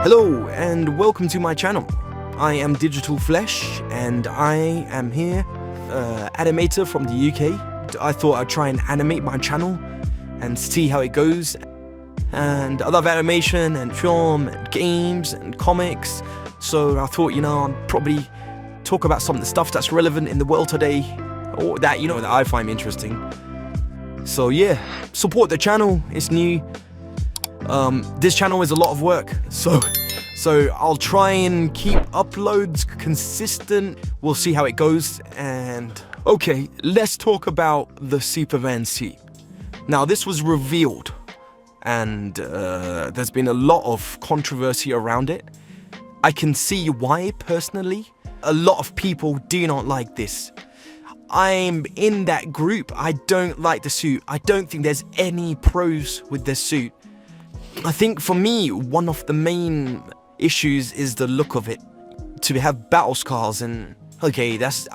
Hello and welcome to my channel. I am DigitalFlesh and I am here, animator from the UK. I thought I'd try and animate my channel and see how it goes. And I love animation and film and games and comics. So I thought, I'd probably talk about some of the stuff that's relevant in the world today, or that, that I find interesting. So yeah, support the channel, it's new. This channel is a lot of work, so I'll try and keep uploads consistent. We'll see how it goes. And okay, let's talk about the Superman suit. Now this was revealed, and there's been a lot of controversy around it. I can see why personally. A lot of people do not like this. I'm in that group. I don't like the suit. I don't think there's any pros with this suit. I think for me, one of the main issues is the look of it. To have battle scars, and okay, that's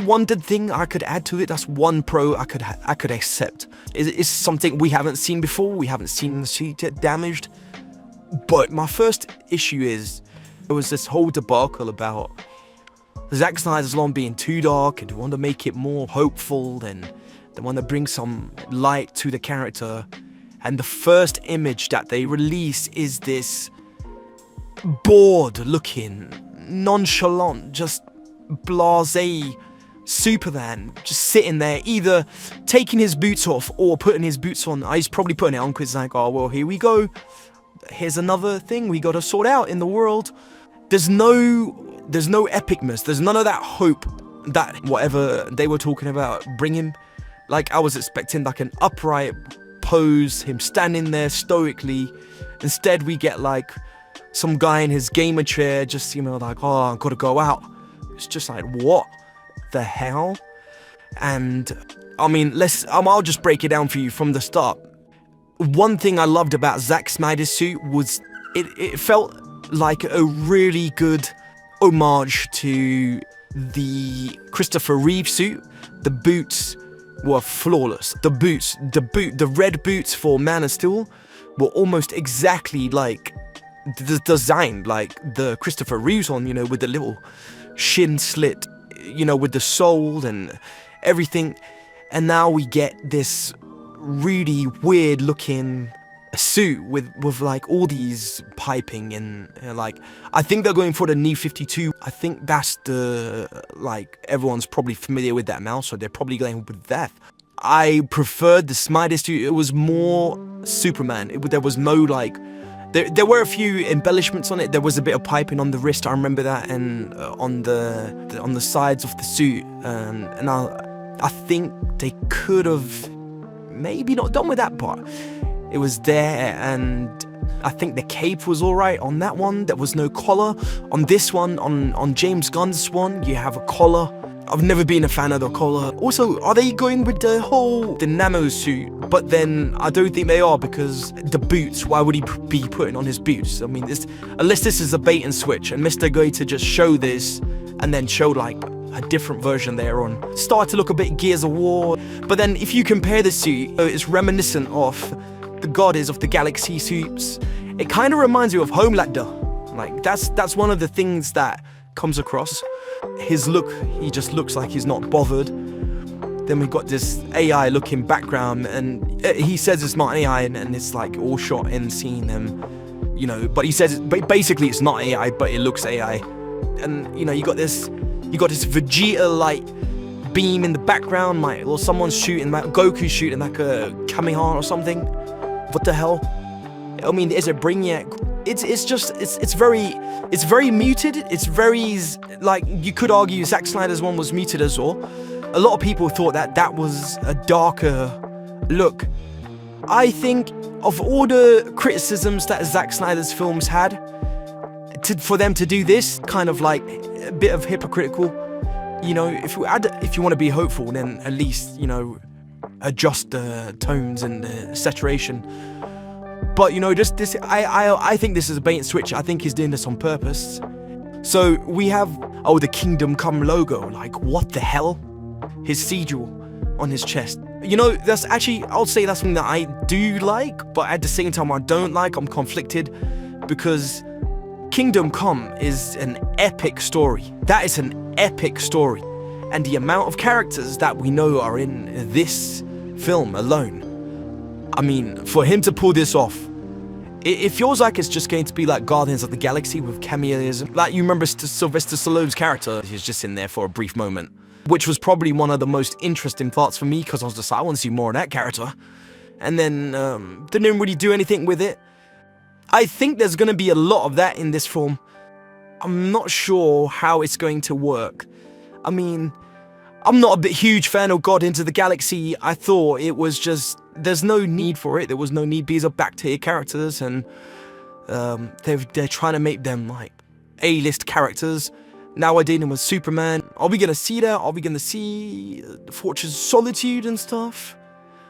one good thing I could add to it. That's one pro I could accept. It's something we haven't seen before. We haven't seen the suit get damaged. But my first issue is there was this whole debacle about Zack Snyder's lawn being too dark, and they want to make it more hopeful, and they want to bring some light to the character. And the first image that they release is this bored-looking, nonchalant, just blasé Superman just sitting there, either taking his boots off or putting his boots on. He's probably putting it on because he's like, oh, well, here we go. Here's another thing we got to sort out in the world. There's no epicness. There's none of that hope that whatever they were talking about bring him. Like, I was expecting like an upright pose, him standing there stoically. Instead we get like some guy in his gamer chair just like, oh, I've got to go out. It's just like, what the hell? And I mean, I'll just break it down for you from the start. One thing I loved about Zack Snyder's suit was it felt like a really good homage to the Christopher Reeve suit. The boots were flawless. The red boots for Man of Steel were almost exactly like designed like the Christopher Reeve's one, with the little shin slit, with the sole and everything. And now we get this really weird looking suit with like all these piping and like, I think they're going for the New 52. I think that's everyone's probably familiar with that now, so they're probably going with that. I preferred the Snyder suit. It was more Superman. There was no there were a few embellishments on it. There was a bit of piping on the wrist, I remember that, and on the sides of the suit, and I think they could have maybe not done with that part. It was there, and I think the cape was alright on that one. There was no collar. On this one, on James Gunn's one, you have a collar. I've never been a fan of the collar. Also, are they going with the Nano suit? But then I don't think they are, because the boots, why would he be putting on his boots? I mean, unless this is a bait and switch and Mr. going to just show this and then show like a different version there on. Started to look a bit Gears of War. But then if you compare the suit, it's reminiscent of the Guardians of the Galaxy suits. It kind of reminds you of Homelander. Like, that's one of the things that comes across. His look, he just looks like he's not bothered. Then we've got this AI looking background, and he says it's not AI, and it's like all shot in seeing them, but he says basically it's not AI, but it looks AI. And you got this Vegeta light beam in the background, or someone's shooting, Goku's shooting like a Kamehameha or something. What the hell? I mean, is it Brainiac? It's very muted. It's very, like, you could argue Zack Snyder's one was muted as well. A lot of people thought that was a darker look. I think of all the criticisms that Zack Snyder's films had, for them to do this, kind of like a bit of hypocritical. If you want to be hopeful, then at least, adjust the tones and the saturation. But just this, I think this is a bait and switch. I think he's doing this on purpose. So we have, the Kingdom Come logo. Like, what the hell? His sigil on his chest. That's actually, I'll say that's something that I do like, but at the same time I don't like. I'm conflicted, because Kingdom Come is an epic story. That is an epic story. And the amount of characters that we know are in this film alone, I mean, for him to pull this off, it feels like it's just going to be like Guardians of the Galaxy with cameos. Like, you remember Sylvester Stallone's character, he's just in there for a brief moment, which was probably one of the most interesting parts for me, because I was just like, I want to see more of that character. And then didn't really do anything with it. I think there's going to be a lot of that in this film. I'm not sure how it's going to work. I mean, I'm not a huge fan of Guardians of the Galaxy. I thought it was just, there's no need for it. There was no need, because they're back-tier characters, and they're trying to make them like A-list characters. Now we're dealing with Superman. Are we gonna see that? Are we gonna see the Fortress of Solitude and stuff?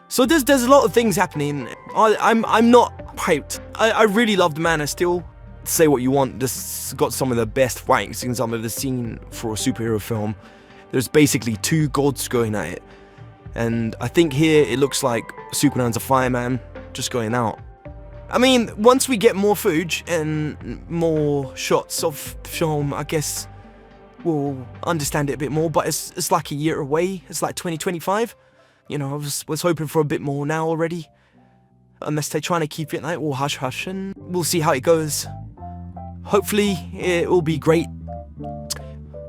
So there's a lot of things happening. I'm not hyped. I really loved Man of Steel. Say what you want, this got some of the best fighting scenes I've ever seen for a superhero film. There's basically two gods going at it. And I think here it looks like Superman's a fireman just going out. I mean, once we get more footage and more shots of the film, I guess we'll understand it a bit more, but it's like a year away. It's like 2025. You know, I was hoping for a bit more now already. Unless they're trying to keep it like all hush-hush, and we'll see how it goes. Hopefully it will be great.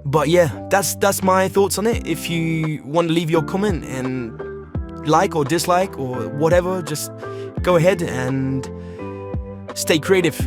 But yeah, that's my thoughts on it. If you want to leave your comment and like or dislike or whatever, just go ahead and stay creative.